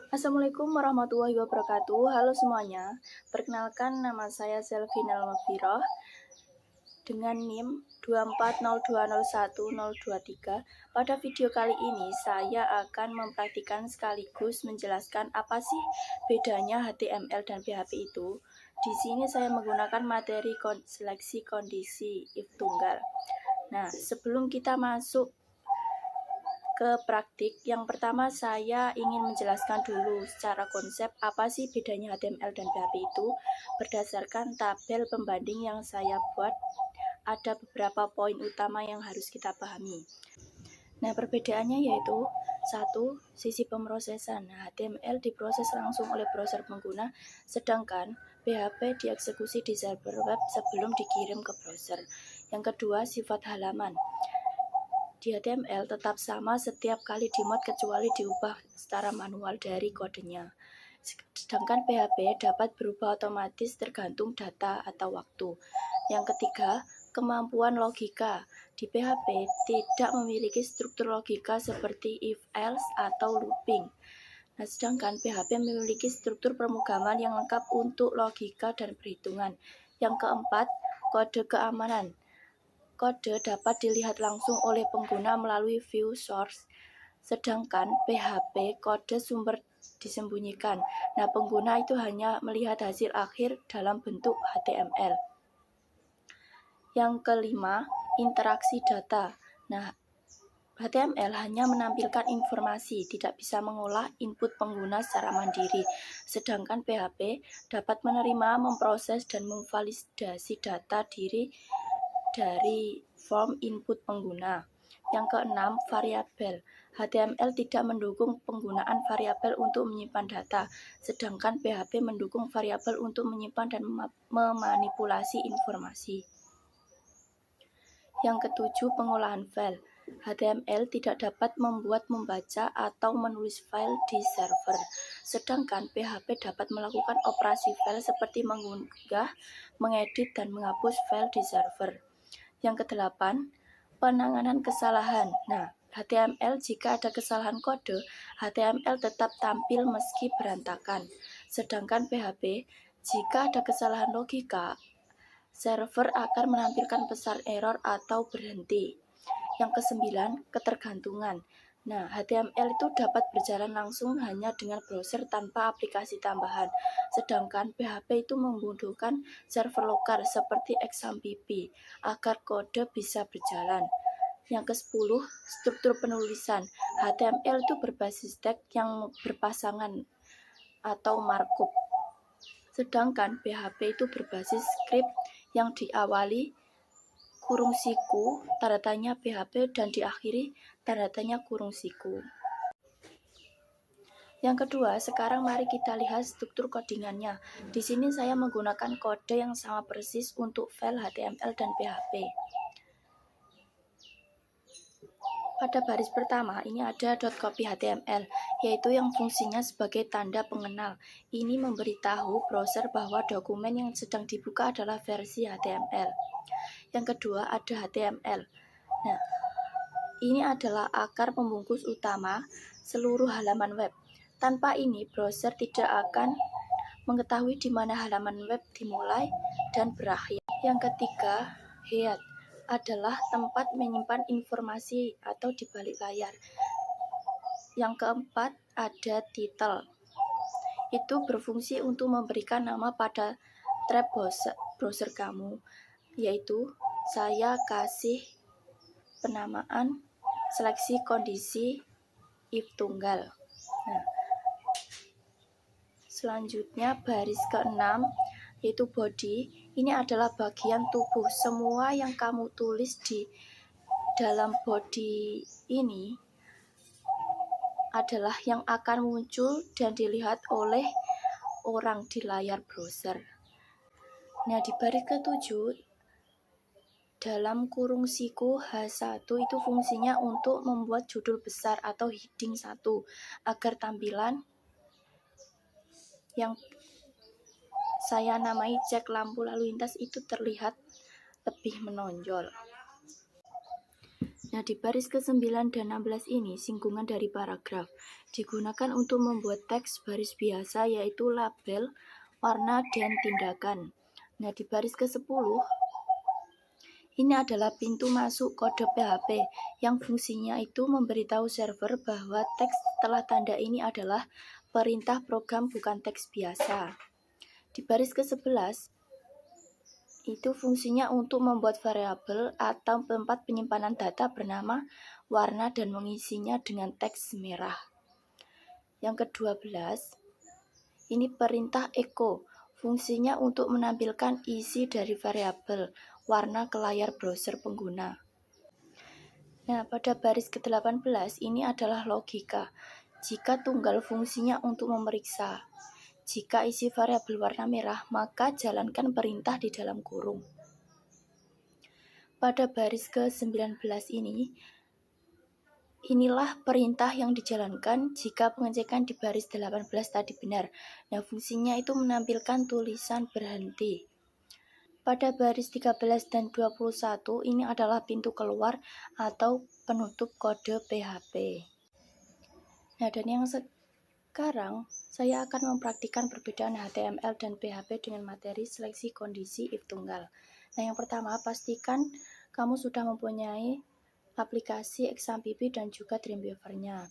Assalamualaikum warahmatullahi wabarakatuh. Halo semuanya, perkenalkan nama saya Selvina Almafiroh dengan NIM 240201023. Pada video kali ini saya akan mempraktikkan sekaligus menjelaskan apa sih bedanya HTML dan PHP itu. Di sini saya menggunakan materi seleksi kondisi if tunggal. Nah, sebelum kita masuk ke praktik, yang pertama saya ingin menjelaskan dulu secara konsep apa sih bedanya HTML dan PHP itu. Berdasarkan tabel pembanding yang saya buat, ada beberapa poin utama yang harus kita pahami. Nah, perbedaannya yaitu satu, sisi pemrosesan. Nah, HTML diproses langsung oleh browser pengguna, sedangkan PHP dieksekusi di server web sebelum dikirim ke browser. Yang kedua, sifat halaman. Di HTML tetap sama setiap kali dimuat kecuali diubah secara manual dari kodenya. Sedangkan PHP dapat berubah otomatis tergantung data atau waktu. Yang ketiga, kemampuan logika. Di PHP tidak memiliki struktur logika seperti if, else, atau looping. Nah, sedangkan PHP memiliki struktur pemrograman yang lengkap untuk logika dan perhitungan. Yang keempat, kode keamanan. Kode dapat dilihat langsung oleh pengguna melalui view source, sedangkan PHP kode sumber disembunyikan. Nah, pengguna itu hanya melihat hasil akhir dalam bentuk HTML. Yang kelima, interaksi data. Nah, HTML hanya menampilkan informasi, tidak bisa mengolah input pengguna secara mandiri, sedangkan PHP dapat menerima, memproses, dan memvalidasi data dari form input pengguna. Yang keenam, variabel. HTML tidak mendukung penggunaan variabel untuk menyimpan data, sedangkan PHP mendukung variabel untuk menyimpan dan memanipulasi informasi. Yang ketujuh, pengolahan file. HTML tidak dapat membuat, membaca, atau menulis file di server, sedangkan PHP dapat melakukan operasi file seperti mengunggah, mengedit, dan menghapus file di server. Yang kedelapan, penanganan kesalahan. Nah, HTML jika ada kesalahan kode, HTML tetap tampil meski berantakan. Sedangkan PHP, jika ada kesalahan logika, server akan menampilkan pesan error atau berhenti. Yang kesembilan, ketergantungan. Nah, HTML itu dapat berjalan langsung hanya dengan browser tanpa aplikasi tambahan, sedangkan PHP itu membutuhkan server lokal seperti XAMPP agar kode bisa berjalan. Yang ke-10, struktur penulisan. HTML itu berbasis teks yang berpasangan atau markup, sedangkan PHP itu berbasis script yang diawali kurung siku, tanda tanya PHP, dan diakhiri tanda tanya kurung siku. Yang kedua, sekarang mari kita lihat struktur codingannya. Di sini saya menggunakan kode yang sama persis untuk file HTML dan PHP. Pada baris pertama, ini ada .copy HTML, yaitu yang fungsinya sebagai tanda pengenal. Ini memberitahu browser bahwa dokumen yang sedang dibuka adalah versi HTML. Yang kedua, ada HTML. Nah, ini adalah akar pembungkus utama seluruh halaman web. Tanpa ini, browser tidak akan mengetahui di mana halaman web dimulai dan berakhir. Yang ketiga, head adalah tempat menyimpan informasi atau di balik layar. Yang keempat, ada title. Itu berfungsi untuk memberikan nama pada tab browser kamu, yaitu saya kasih penamaan seleksi kondisi if tunggal. Nah, selanjutnya baris ke-6 yaitu body. Ini adalah bagian tubuh. Semua yang kamu tulis di dalam body ini adalah yang akan muncul dan dilihat oleh orang di layar browser. Nah, di baris ke-7 dalam kurung siku H1 itu fungsinya untuk membuat judul besar atau heading 1 agar tampilan yang saya namai cek lampu lalu lintas itu terlihat lebih menonjol. Nah, di baris ke-9 dan 16 ini singgungan dari paragraf digunakan untuk membuat teks baris biasa, yaitu label, warna, dan tindakan. Nah, di baris ke-10 ini adalah pintu masuk kode PHP yang fungsinya itu memberitahu server bahwa teks setelah tanda ini adalah perintah program, bukan teks biasa. Di baris ke-11 itu fungsinya untuk membuat variabel atau tempat penyimpanan data bernama warna dan mengisinya dengan teks merah. Yang ke-12 ini perintah echo, fungsinya untuk menampilkan isi dari variabel warna ke layar browser pengguna. Nah, pada baris ke-18 ini adalah logika. Jika tunggal fungsinya untuk memeriksa. Jika isi variabel warna merah, maka jalankan perintah di dalam kurung. Pada baris ke-19 inilah perintah yang dijalankan jika pengecekan di baris 18 tadi benar. Nah, fungsinya itu menampilkan tulisan berhenti. Pada baris 13 dan 21 ini adalah pintu keluar atau penutup kode PHP. Nah, dan yang sekarang saya akan mempraktikkan perbedaan HTML dan PHP dengan materi seleksi kondisi if tunggal. Nah, yang pertama, pastikan kamu sudah mempunyai aplikasi XAMPP dan juga Dreamweaver-nya.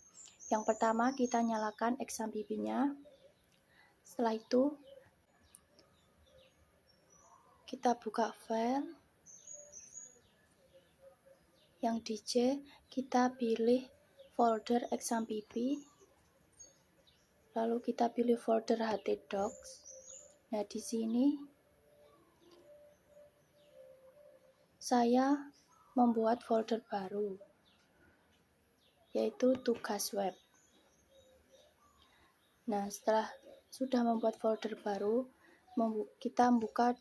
Yang pertama, kita nyalakan XAMPP-nya. Setelah itu, kita buka file. Yang di C, kita pilih folder XAMPP. Lalu kita pilih folder htdocs. Nah, di sini saya membuat folder baru, yaitu tugas web. Nah, setelah sudah membuat folder baru, kita buka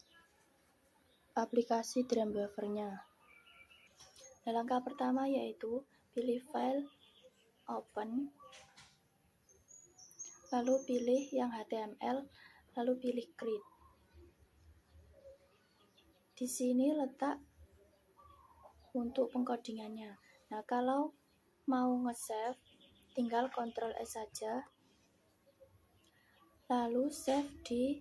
aplikasi Dreamweaver-nya. Nah, langkah pertama yaitu pilih file, open, lalu pilih yang HTML, lalu pilih create. Di sini letak untuk pengkodingannya. Nah, kalau mau nge-save, tinggal Ctrl S saja, lalu save di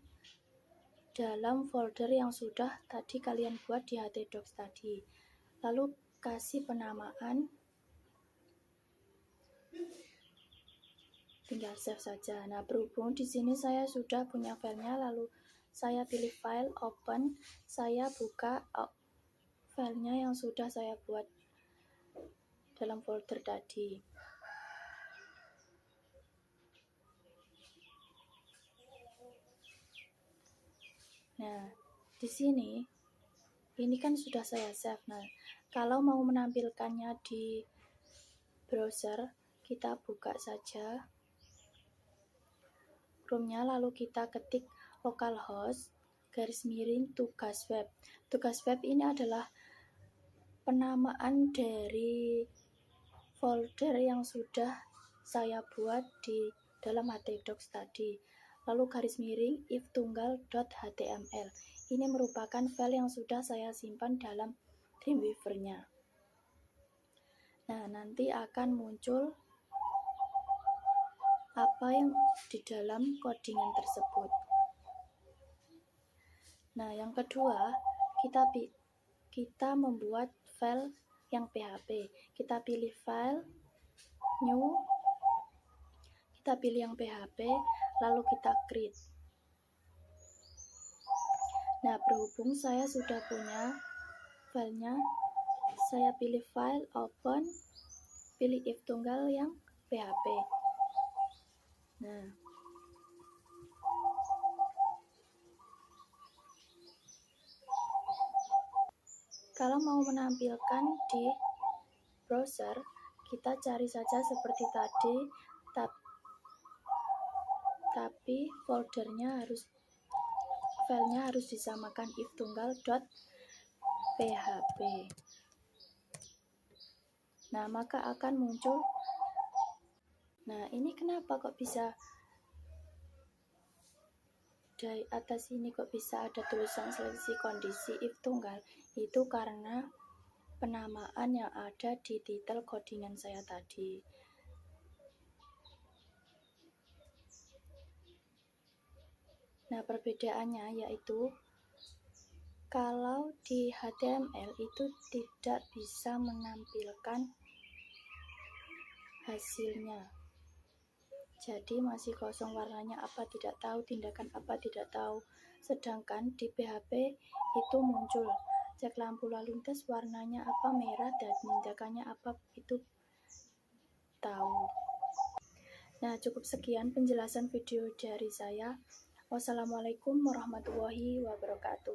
dalam folder yang sudah tadi kalian buat di htdocs tadi. Lalu kasih penamaan, tinggal save saja. Nah, berhubung di sini saya sudah punya filenya, lalu saya pilih file, open, saya buka filenya yang sudah saya buat dalam folder tadi. Nah, di sini ini kan sudah saya save. Nah, kalau mau menampilkannya di browser, kita buka saja Chrome-nya, lalu kita ketik localhost /tugas web. Tugas web ini adalah penamaan dari folder yang sudah saya buat di dalam htdocs tadi. Lalu /if_tunggal.html. Ini merupakan file yang sudah saya simpan dalam Dreamweaver-nya. Nah, nanti akan muncul apa yang di dalam codingan tersebut. Nah, yang kedua, kita membuat file yang PHP. Kita pilih file, new, kita pilih yang PHP, lalu kita create. Nah, berhubung saya sudah punya filenya, saya pilih file, open, pilih if tunggal yang PHP. Nah, kalau mau menampilkan di browser, kita cari saja seperti tadi, tapi filenya harus disamakan if tunggal.php. Nah, maka akan muncul. Nah, ini kenapa kok bisa di atas ini kok bisa ada tulisan seleksi kondisi if tunggal? Itu karena penamaan yang ada di titel codingan saya tadi. Nah, perbedaannya yaitu kalau di HTML itu tidak bisa menampilkan hasilnya. Jadi masih kosong, warnanya apa tidak tahu, tindakan apa tidak tahu. Sedangkan di PHP itu muncul cek lampu lalu lintas, warnanya apa merah dan tindakannya apa itu tahu. Nah, cukup sekian penjelasan video dari saya. Wassalamualaikum warahmatullahi wabarakatuh.